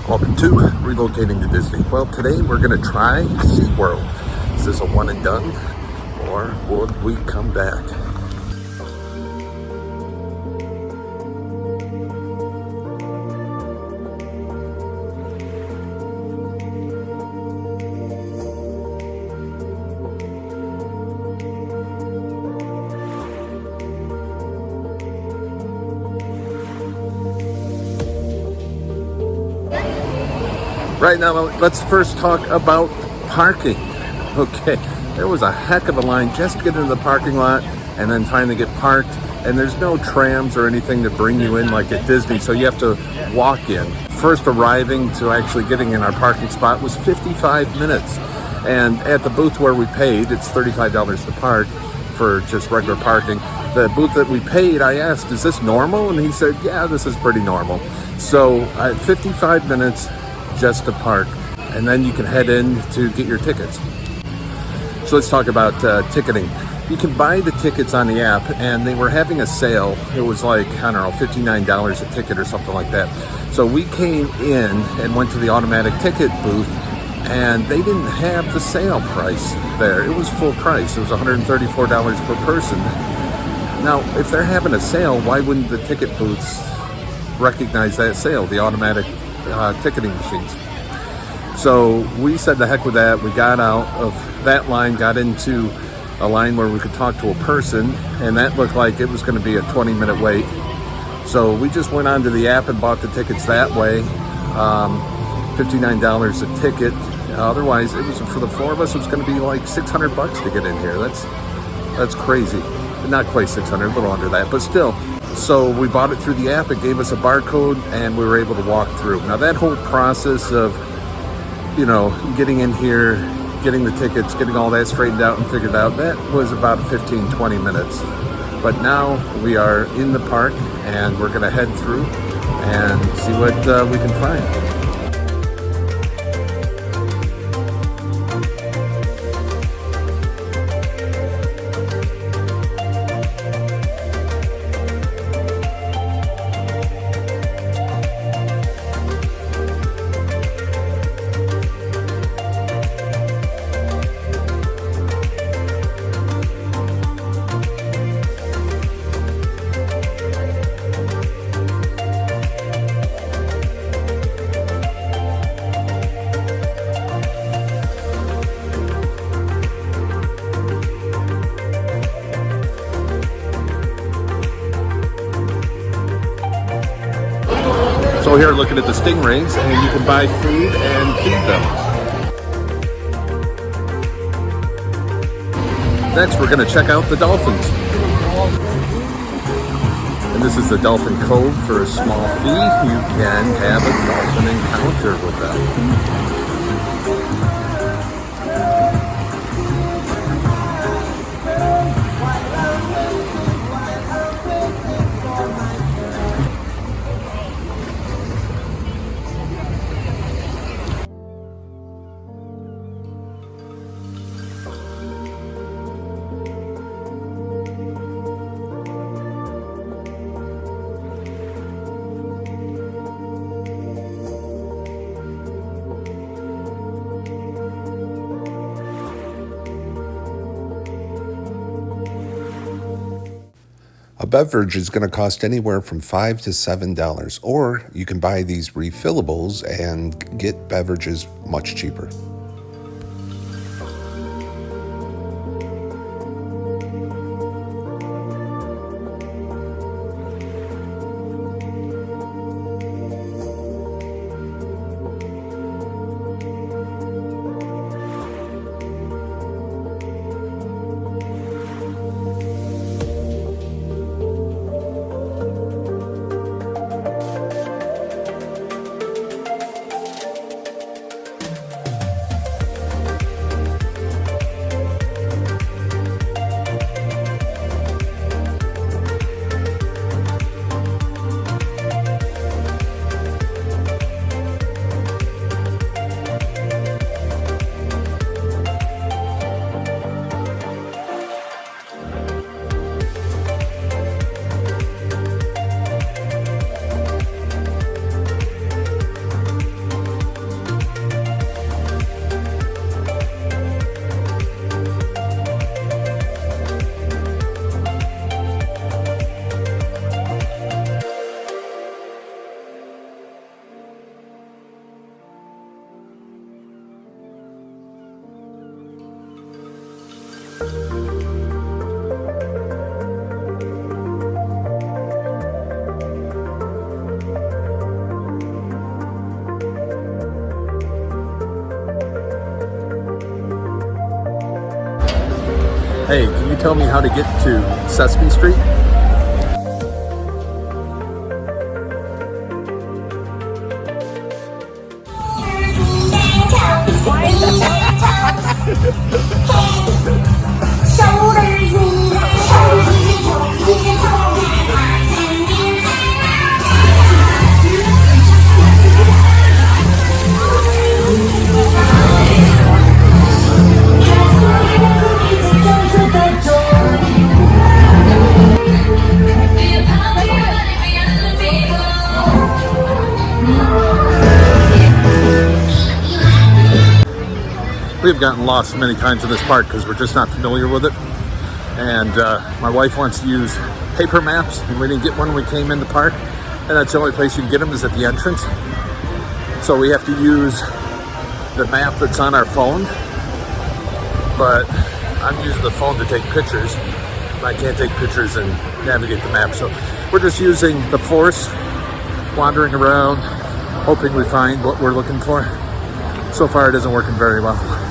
Welcome to Relocating to Disney. Well, today we're going to try SeaWorld. Is this a one and done, or would we come back? Right now, let's first talk about parking. Okay, there was a heck of a line just to get into the parking lot and then finally get parked. And there's no trams or anything to bring you in like at Disney, so you have to walk in. First arriving to actually getting in our parking spot was 55 minutes. And at the booth where we paid, it's $35 to park for just regular parking. The booth that we paid, I asked, is this normal? And he said, yeah, this is pretty normal. So 55 minutes just to park, and then you can head in to get your tickets. So let's talk about ticketing. You can buy the tickets on the app, and they were having a sale. It was like, I don't know, $59 a ticket or something like that. So we came in and went to the automatic ticket booth, and they didn't have the sale price there. It was full price. It was $134 per person. Now, if they're having a sale, why wouldn't the ticket booths recognize that sale, the automatic ticketing machines? So we said the heck with that. We got out of that line, got into a line where we could talk to a person, and that looked like it was going to be a 20-minute wait. So we just went onto the app and bought the tickets that way. $59 a ticket. Otherwise, it was, for the four of us, it was going to be like $600 to get in here. That's crazy. Not quite 600, a little under that, but still. So we bought it through the app. It gave us a barcode, and we were able to walk through. Now that whole process of, getting in here, getting the tickets, getting all that straightened out and figured out, that was about 15, 20 minutes. But now we are in the park, and we're going to head through and see what we can find. So here looking at the stingrays, and you can buy food and feed them. Next, we're going to check out the dolphins. And this is the Dolphin Cove. For a small fee, you can have a dolphin encounter with them. A beverage is going to cost anywhere from $5 to $7, or you can buy these refillables and get beverages much cheaper. Hey, can you tell me how to get to Sesame Street? We've gotten lost many times in this park because we're just not familiar with it. And my wife wants to use paper maps, and we didn't get one when we came in the park. And that's the only place you can get them is at the entrance. So we have to use the map that's on our phone. But I'm using the phone to take pictures. I can't take pictures and navigate the map. So we're just using the force, wandering around, hoping we find what we're looking for. So far it isn't working very well.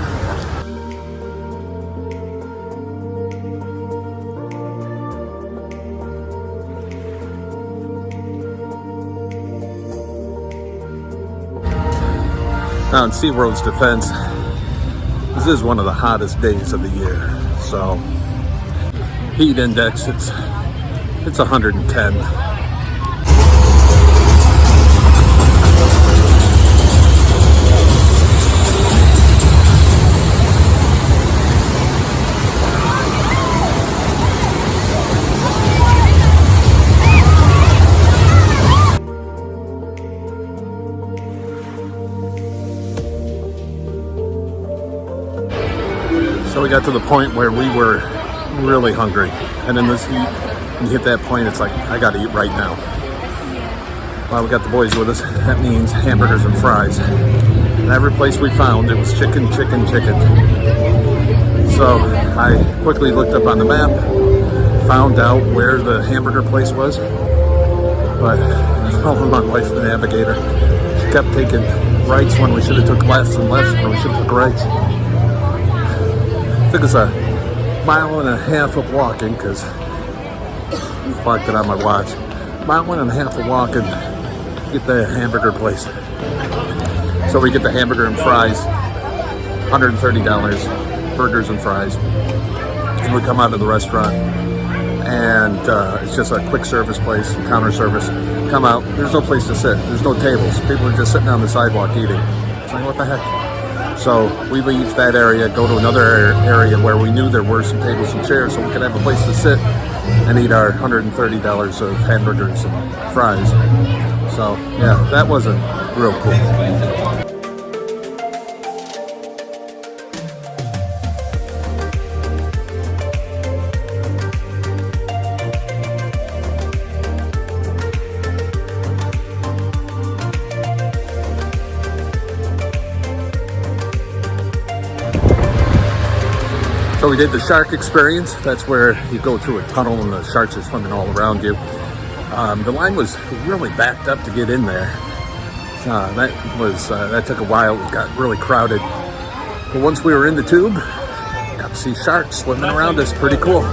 Now in SeaWorld's defense, this is one of the hottest days of the year. So heat index, it's 110. So we got to the point where we were really hungry. And in this heat, when you hit that point, it's like, I gotta eat right now. Well, we got the boys with us. That means hamburgers and fries. And every place we found, it was chicken, chicken, chicken. So I quickly looked up on the map, found out where the hamburger place was. But following my wife, the navigator, she kept taking rights when we should have took lefts and lefts when we should have took rights. Took us a mile and a half of walking, because I clocked it on my watch. Mile and a half of walking to get the hamburger place. So we get the hamburger and fries, $130, burgers and fries. And we come out of the restaurant, and it's just a quick service place, counter service. Come out, there's no place to sit, there's no tables. People are just sitting on the sidewalk eating. It's like, what the heck? So we leave that area, go to another area where we knew there were some tables and chairs, so we could have a place to sit and eat our $130 of hamburgers and fries. So yeah, that wasn't real cool. So we did the shark experience. That's where you go through a tunnel and the sharks are swimming all around you. The line was really backed up to get in there. That took a while. It got really crowded. But once we were in the tube, got to see sharks swimming around us. Pretty cool.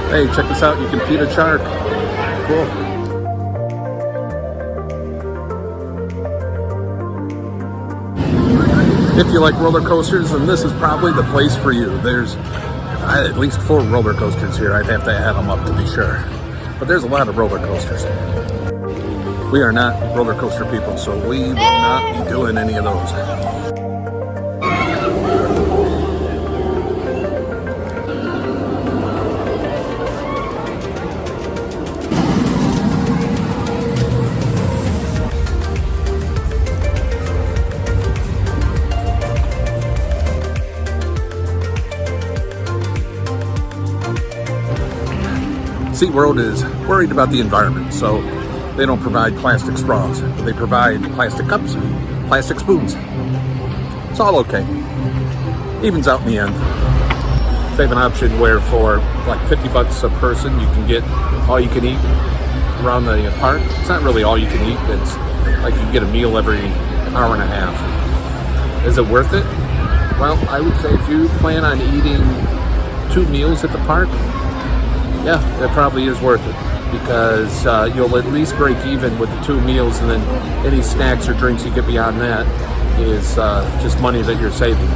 Hey, check this out. You can feed a shark. Cool. If you like roller coasters, then this is probably the place for you. There's at least 4 roller coasters here. I'd have to add them up to be sure. But there's a lot of roller coasters. We are not roller coaster people, so we will not be doing any of those. SeaWorld is worried about the environment, so they don't provide plastic straws. They provide plastic cups, plastic spoons. It's all okay. Evens out in the end. They have an option where for like $50 a person, you can get all you can eat around the park. It's not really all you can eat. It's like you get a meal every hour and a half. Is it worth it? Well, I would say if you plan on eating 2 meals at the park, yeah, it probably is worth it, because you'll at least break even with the 2 meals, and then any snacks or drinks you get beyond that is just money that you're saving.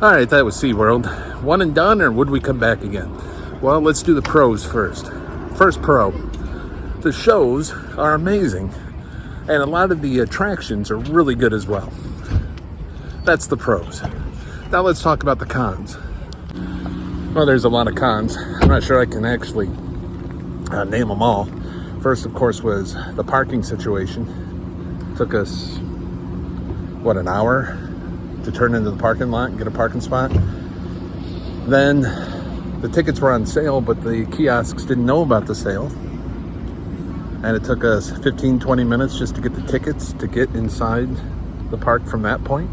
All right, that was SeaWorld. One and done, or would we come back again? Well, let's do the pros first. First pro, the shows are amazing, and a lot of the attractions are really good as well. That's the pros. Now let's talk about the cons. Well, there's a lot of cons. I'm not sure I can actually name them all. First, of course, was the parking situation. Took us, an hour to turn into the parking lot and get a parking spot. Then the tickets were on sale, but the kiosks didn't know about the sale. And it took us 15-20 minutes just to get the tickets to get inside the park from that point.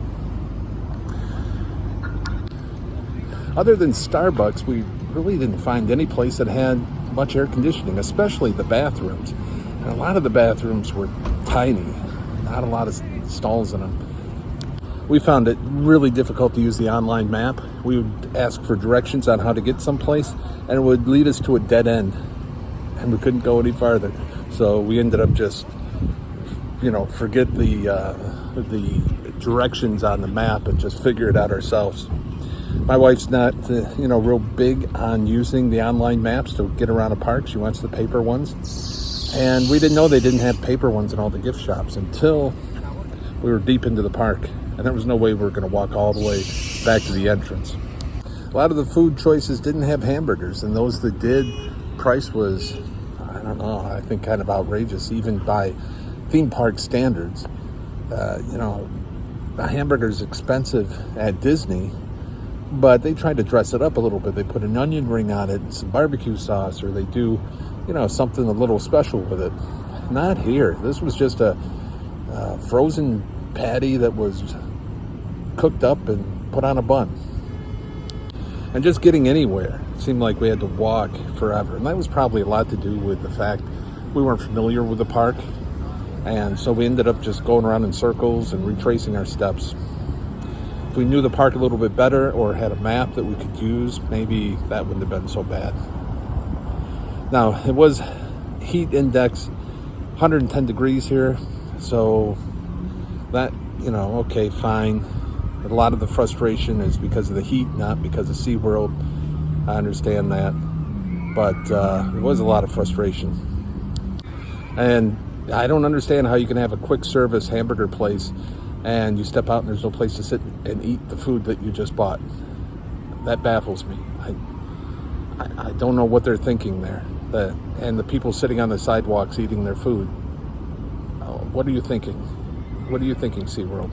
Other than Starbucks, we really didn't find any place that had much air conditioning, especially the bathrooms. And a lot of the bathrooms were tiny, not a lot of stalls in them. We found it really difficult to use the online map. We would ask for directions on how to get someplace, and it would lead us to a dead end, and we couldn't go any farther. So we ended up just, forget the directions on the map and just figure it out ourselves. My wife's not, real big on using the online maps to get around a park. She wants the paper ones. And we didn't know they didn't have paper ones in all the gift shops until we were deep into the park. And there was no way we were going to walk all the way back to the entrance. A lot of the food choices didn't have hamburgers. And those that did, price was, I think kind of outrageous, even by theme park standards. A hamburger's expensive at Disney, but they tried to dress it up a little bit. They put an onion ring on it and some barbecue sauce, or they do, something a little special with it. Not here. This was just a frozen patty that was cooked up and put on a bun. And just getting anywhere seemed like we had to walk forever. And that was probably a lot to do with the fact we weren't familiar with the park. And so we ended up just going around in circles and retracing our steps. If we knew the park a little bit better or had a map that we could use, maybe that wouldn't have been so bad. Now, it was heat index 110 degrees here, so that, okay, fine. But a lot of the frustration is because of the heat, not because of SeaWorld. I understand that, but it was a lot of frustration. And I don't understand how you can have a quick service hamburger place and you step out and there's no place to sit and eat the food that you just bought. That baffles me. I don't know what they're thinking there. And the people sitting on the sidewalks eating their food. What are you thinking? What are you thinking, SeaWorld?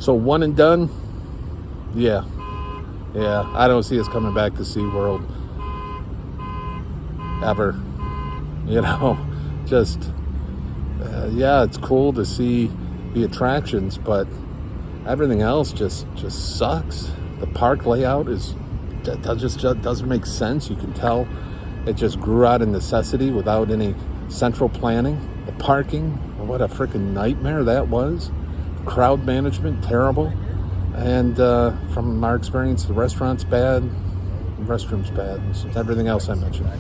So one and done? Yeah, I don't see us coming back to SeaWorld ever. It's cool to see the attractions, but everything else just sucks. The park layout just doesn't make sense. You can tell it just grew out of necessity without any central planning. The parking, what a freaking nightmare that was. Crowd management, terrible. And from our experience, the restaurant's bad, the restroom's bad, everything else I mentioned.